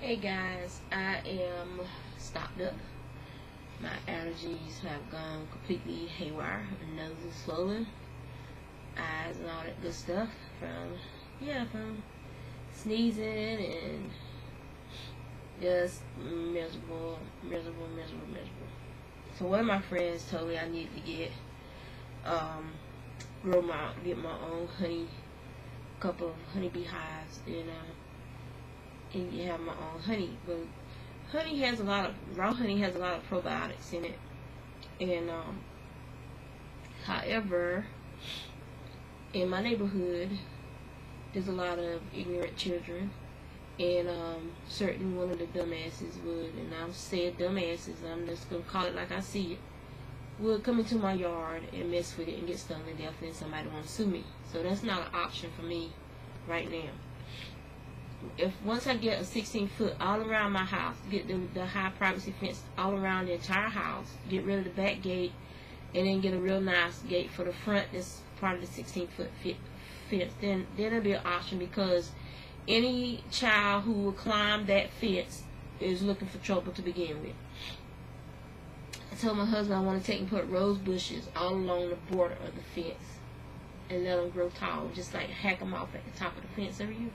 Hey guys, I am stopped up. My allergies have gone completely haywire. My nose is swollen, eyes and all that good stuff from sneezing and just miserable. So one of my friends told me I need to get get my own couple of honeybee hives, and you have my own honey. But raw honey has a lot of probiotics in it, and however, in my neighborhood there's a lot of ignorant children, and certain one of the dumbasses would, and I've said dumbasses, I'm just gonna call it like I see it, would come into my yard and mess with it and get stung to death, and somebody want to sue me. So that's not an option for me right now. Once I get a 16-foot all around my house, get the high privacy fence all around the entire house, get rid of the back gate, and then get a real nice gate for the front that's part of the 16-foot fence, then it'll be an option, because any child who will climb that fence is looking for trouble to begin with. I told my husband I want to take and put rose bushes all along the border of the fence and let them grow tall, just like hack them off at the top of the fence every year.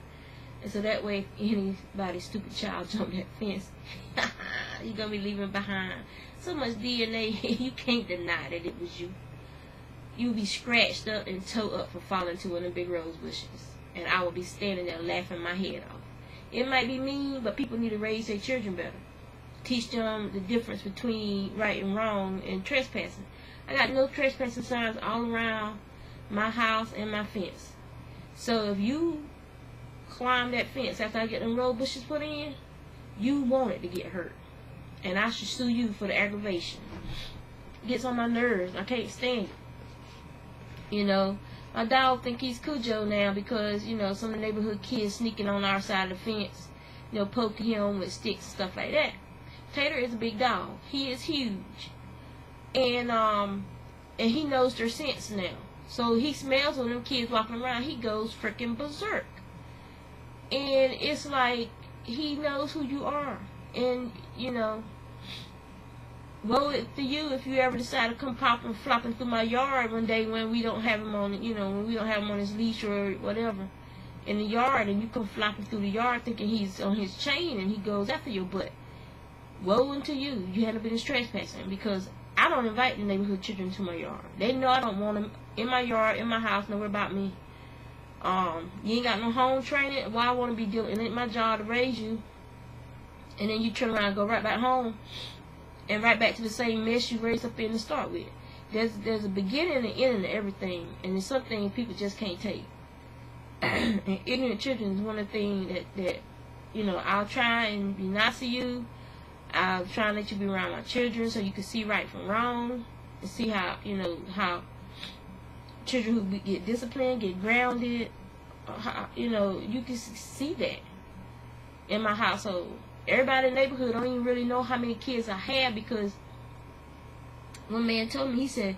And so that way, if anybody's stupid child jump that fence, you're going to be leaving behind so much DNA, you can't deny that it was you. You'll be scratched up and towed up for falling into one of the big rose bushes. And I will be standing there laughing my head off. It might be mean, but people need to raise their children better. Teach them the difference between right and wrong and trespassing. I got no trespassing signs all around my house and my fence. So if you climb that fence after I get them rose bushes put in, you want it to get hurt, and I should sue you for the aggravation. It gets on my nerves. I can't stand it. My dog think he's Cujo now because some of the neighborhood kids sneaking on our side of the fence, poking him with sticks and stuff like that. Tater is a big dog. He is huge, and he knows their scents now. So he smells when them kids walking around, he goes freaking berserk. And it's like he knows who you are. And, woe to you if you ever decide to come popping, flopping through my yard one day when we don't have him on, when we don't have him on his leash or whatever in the yard, and you come flopping through the yard thinking he's on his chain and he goes after your butt. Woe unto you. You haven't been trespassing, because I don't invite the neighborhood children to my yard. They know I don't want them in my yard, in my house, nowhere about me. You ain't got no home training. Why I want to be dealing? It ain't my job to raise you, and then you turn around and go right back home and right back to the same mess you raised up in to start with. There's a beginning and an ending to everything, and there's some things people just can't take. And ignorant children is one of the things that I'll try and be nice to you. I'll try and let you be around my children so you can see right from wrong, and see how children who get disciplined, get grounded, you can see that in my household. Everybody in the neighborhood don't even really know how many kids I have, because one man told me, he said,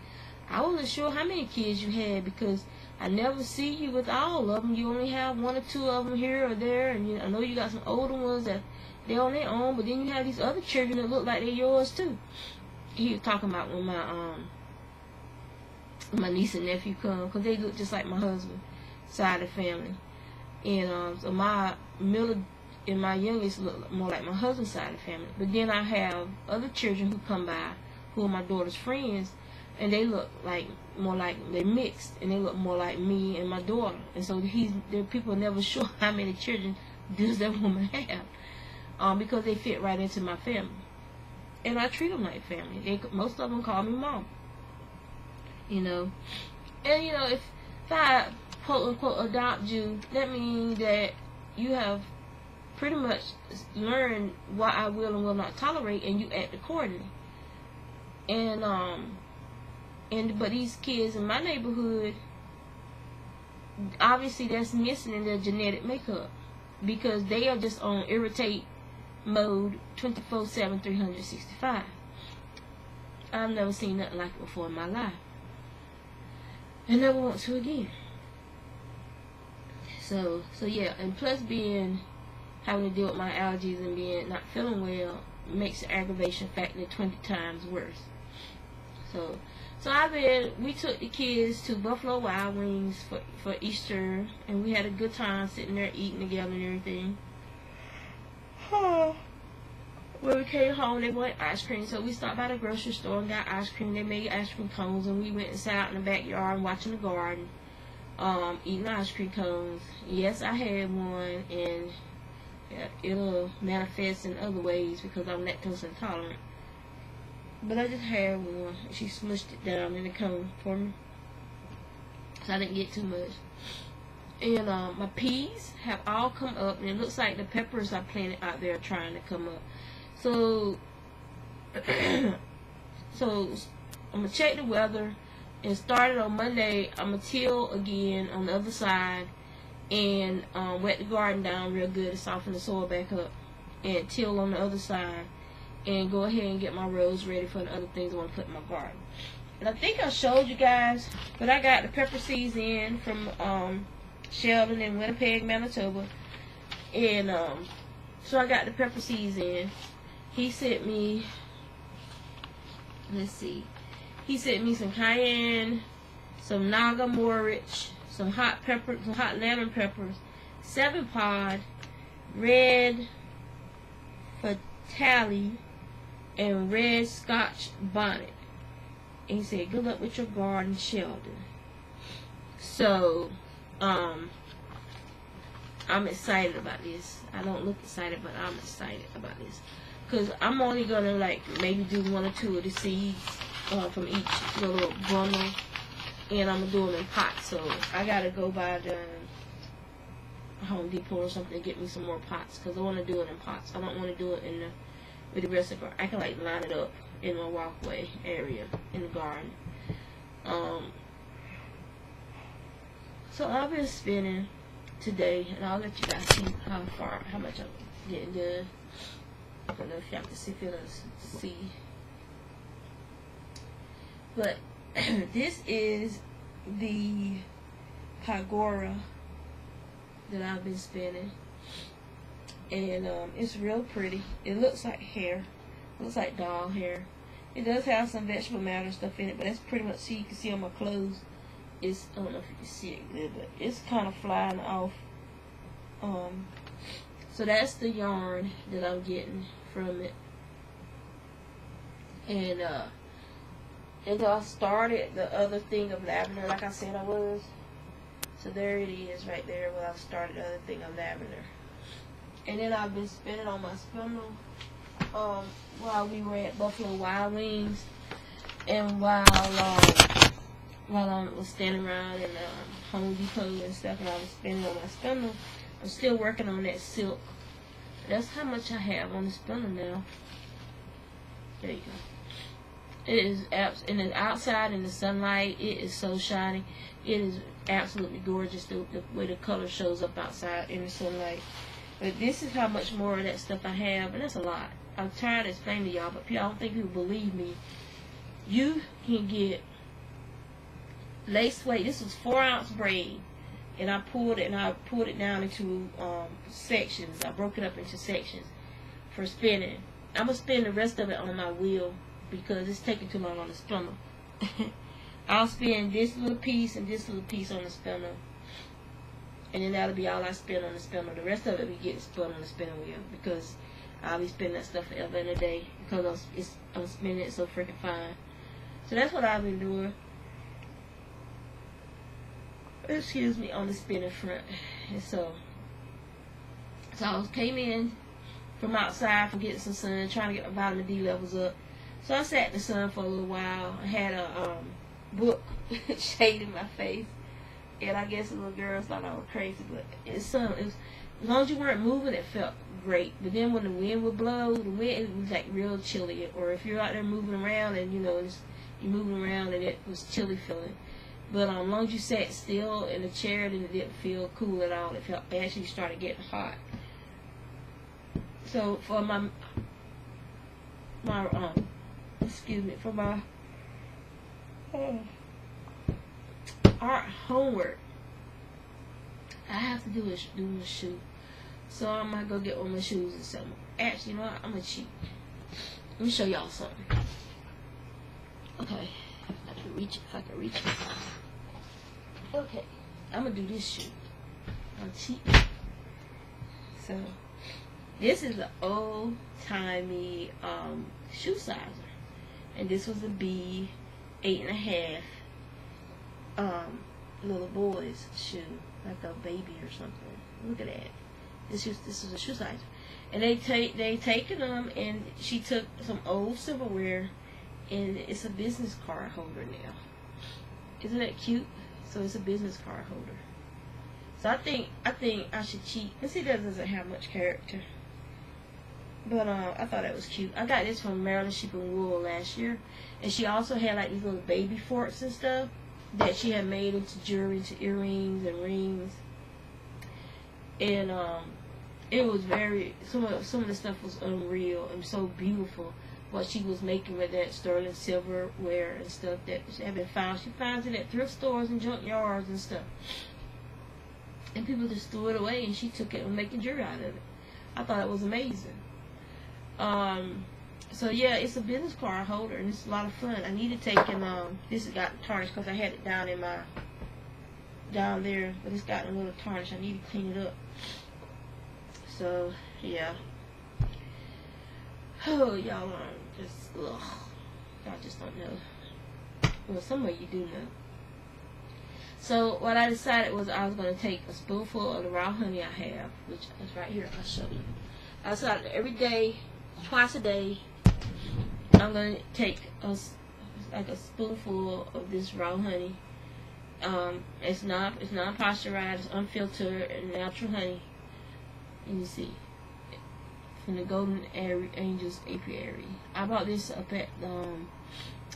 I wasn't sure how many kids you had because I never see you with all of them. You only have one or two of them here or there, and I know you got some older ones that they're on their own, but then you have these other children that look like they're yours too. He was talking about when my niece and nephew come, because they look just like my husband side of the family, and so my middle and my youngest look more like my husband's side of the family. But then I have other children who come by who are my daughter's friends, and they look like more like they're mixed, and they look more like me and my daughter. And so the people are never sure how many children does that woman have, because they fit right into my family, and I treat them like family. Most of them call me mom. And if I quote unquote adopt you, that means that you have pretty much learned what I will and will not tolerate, and you act accordingly. But these kids in my neighborhood, obviously that's missing in their genetic makeup, because they are just on irritate mode 24/7, 365. I've never seen nothing like it before in my life, and never want to again. So yeah, and plus having to deal with my allergies and being not feeling well makes the aggravation factor 20 times worse. So we took the kids to Buffalo Wild Wings for Easter, and we had a good time sitting there eating together and everything. When we came home, they wanted ice cream, so we stopped by the grocery store and got ice cream. They made ice cream cones, and we went and sat out in the backyard and watching the garden, eating ice cream cones. Yes, I had one, and it'll manifest in other ways because I'm lactose intolerant. But I just had one. She smushed it down in the cone for me, so I didn't get too much. And my peas have all come up, and it looks like the peppers I planted out there are trying to come up. So, I'm gonna check the weather, and started on Monday, I'm gonna till again on the other side, and wet the garden down real good to soften the soil back up, and till on the other side, and go ahead and get my rows ready for the other things I want to put in my garden. And I think I showed you guys, but I got the pepper seeds in from Sheldon in Winnipeg, Manitoba, and so I got the pepper seeds in. He sent me, let's see, he sent me some cayenne, some naga morich, some hot pepper, some hot lemon peppers, 7-pod, red fatale, and red Scotch bonnet. And he said, good luck with your garden, Sheldon. So, I'm excited about this. I don't look excited, but I'm excited about this. Because I'm only going to, like, maybe do 1 or 2 of the seeds from each little bundle. And I'm going to do them in pots. So, I got to go by the Home Depot or something to get me some more pots. Because I want to do it in pots. I don't want to do it in with the rest of it. I can, like, line it up in my walkway area in the garden. So, I've been spinning today. And I'll let you guys see how much I'm getting done. I don't know if y'all can feel us see. But this is the Pagora that I've been spinning. And it's real pretty. It looks like hair. It looks like doll hair. It does have some vegetable matter stuff in it, but that's pretty much, see, you can see on my clothes. It's, I don't know if you can see it good, but it's kind of flying off. So that's the yarn that I'm getting from it. And I started the other thing of lavender, like I said I was. So there it is right there where I started the other thing of lavender. And then I've been spinning on my spindle while we were at Buffalo Wild Wings, and while I was standing around in Home Depot and stuff, and I was spinning on my spindle. I'm still working on that silk. That's how much I have on the spindle now. There you go. It is and then outside in the sunlight, it is so shiny. It is absolutely gorgeous the way the color shows up outside in the sunlight. But this is how much more of that stuff I have, and that's a lot. I'm trying to explain to y'all, but I don't think people believe me. You can get lace weight. This is 4-ounce braid, and I pulled it down into sections. I broke it up into sections for spinning. I'm gonna spin the rest of it on my wheel because it's taking too long on the spindle. I'll spin this little piece and this little piece on the spindle, and then that'll be all I spin on the spindle. The rest of it we get spun on the spinning wheel because I'll be spinning that stuff forever and a day because I'm spinning it so freaking fine. So that's what I've been doing. Excuse me, on the spinning front. And so I came in from outside from getting some sun, trying to get my vitamin D levels up. So I sat in the sun for a little while. I had a book shading my face, and I guess the little girls thought I was crazy, but as long as you weren't moving, it felt great. But then when the wind would blow, it was like real chilly. Or if you're out there moving around and you're moving around and it was chilly feeling. But as long as you sat still in the chair, then it didn't feel cool at all. It actually started getting hot. So for my art homework, I have to do a shoot So I might go get one of my shoes and sell them. Actually, you know what? I'm gonna cheat. Let me show y'all something. Okay, I can reach it if I can reach it. Okay, I'm gonna do this shoe. I'll cheat. So this is an old timey shoe sizer, and this was a B 8.5 little boy's shoe, like a baby or something. Look at that. This is a shoe sizer, and they taken them, and she took some old silverware, and it's a business card holder now. Isn't that cute? So it's a business card holder. So I think I should cheat. This doesn't have much character, but I thought it was cute. I got this from Maryland Sheep and Wool last year, and she also had like these little baby forks and stuff that she had made into jewelry, into earrings and rings, and it was very some of the stuff was unreal and so beautiful. What she was making with that sterling silverware and stuff that she had been found. She finds it at thrift stores and junk yards and stuff. And people just threw it away, and she took it and making jewelry out of it. I thought it was amazing. So yeah, it's a business card holder, and it's a lot of fun. I need to take and this has gotten tarnished because I had it down there, but it's gotten a little tarnished. I need to clean it up. So yeah. Oh, y'all are just ugh. Y'all just don't know. Well, some of you do know. So what I decided was I was going to take a spoonful of the raw honey I have, which is right here. I'll show you. I decided that every day, twice a day, I'm going to take like a spoonful of this raw honey. It's not pasteurized, it's unfiltered, and natural honey. And you see, from the Golden Angels Apiary. I bought this up at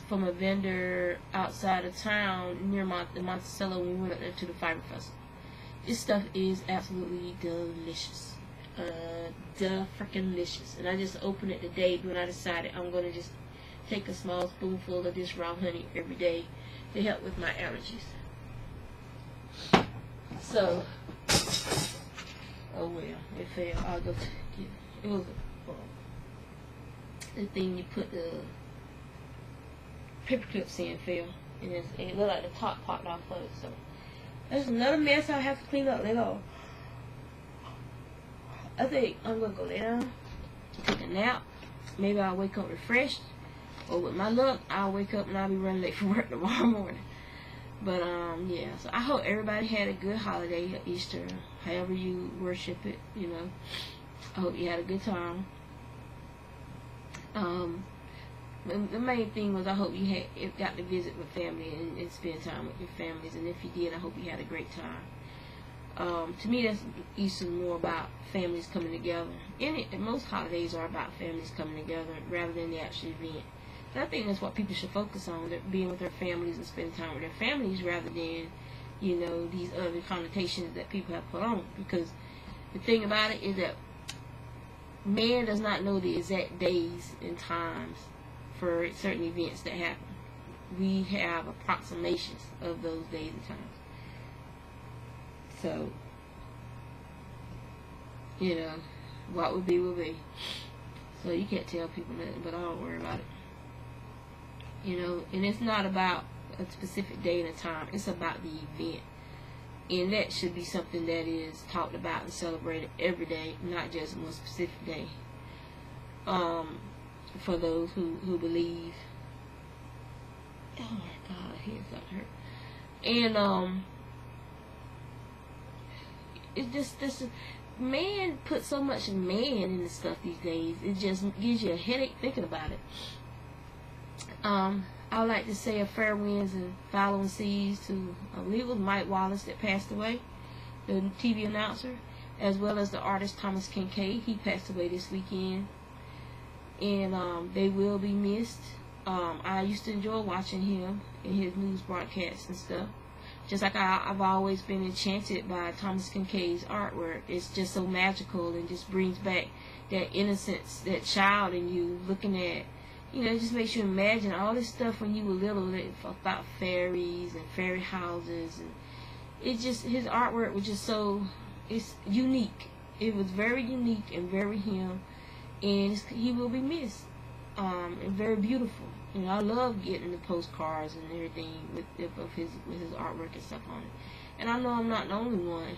from a vendor outside of town near the Monticello when we went up there to the Fiber Festival. This stuff is absolutely delicious. Freaking delicious. And I just opened it today when I decided I'm going to just take a small spoonful of this raw honey every day to help with my allergies. So, oh well, it failed. I'll go to it was the thing you put the paper clips in fell, and it looked like the top popped off of it. So that's another mess I have to clean up later. I think I'm gonna go lay down, take a nap. Maybe I'll wake up refreshed, or with my luck, I'll wake up and I'll be running late for work tomorrow morning. But yeah. So I hope everybody had a good holiday, Easter, however you worship it. You know. I hope you had a good time. The main thing was I hope you got to visit with family and spend time with your families. And if you did, I hope you had a great time. To me, that's Easter more about families coming together. And most holidays are about families coming together rather than the actual event. And I think that's what people should focus on, being with their families and spending time with their families rather than, you know, these other connotations that people have put on. Because the thing about it is that man does not know the exact days and times for certain events that happen. We have approximations of those days and times. So, you know, what would be will be. So you can't tell people nothing, but I don't worry about it. You know, and it's not about a specific day and a time. It's about the event. And that should be something that is talked about and celebrated every day, not just one specific day. For those who believe. Oh my God, here's got hurt. And it's just this man put so much man in the stuff these days. It just gives you a headache thinking about it. I would like to say a fair winds and following seas to, I believe it was Mike Wallace that passed away, the TV announcer, as well as the artist Thomas Kincaid. He passed away this weekend, and they will be missed. I used to enjoy watching him in his news broadcasts and stuff. Just like I've always been enchanted by Thomas Kincaid's artwork. It's just so magical and just brings back that innocence, that child in you looking at. You know, it just makes you imagine all this stuff when you were little about fairies and fairy houses, and it just, his artwork was just so, it's unique. it was very unique and very him, and he will be missed. And very beautiful. You know, I love getting the postcards and everything with his artwork and stuff on it. And I know I'm not the only one.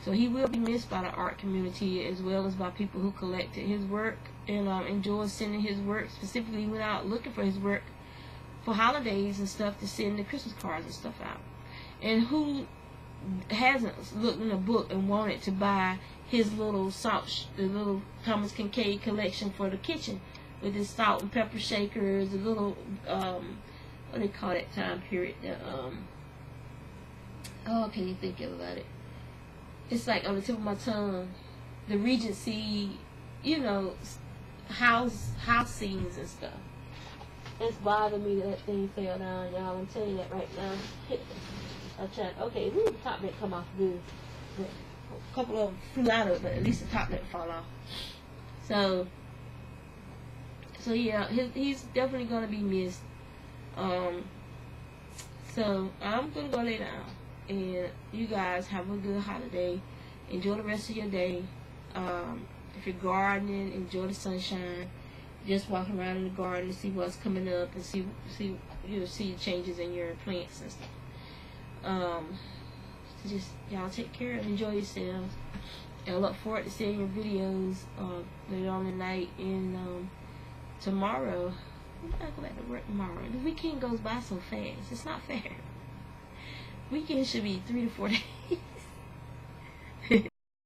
So he will be missed by the art community as well as by people who collected his work and enjoy sending his work. Specifically, went out looking for his work for holidays and stuff to send the Christmas cards and stuff out. And who hasn't looked in a book and wanted to buy his little the little Thomas Kincaid collection for the kitchen with his salt and pepper shakers, the little what do they call that time period? Oh, can you think about it? It's like on the tip of my tongue. The Regency, you know, house scenes and stuff. It's bothering me that thing fell down, y'all. I'm telling you that right now. I tried. Okay, the top didn't come off good. A couple of them flew out of it, but at least the top didn't fall off. So yeah, he's definitely gonna be missed. So I'm gonna go lay down, and you guys have a good holiday. Enjoy the rest of your day. If you're gardening, enjoy the sunshine. Just walk around in the garden and see what's coming up, and see the changes in your plants and stuff. So just y'all take care and enjoy yourselves. And I look forward to seeing your videos later on tonight and tomorrow. We gotta go back to work tomorrow. The weekend goes by so fast. It's not fair. Weekend should be 3 to 4 days.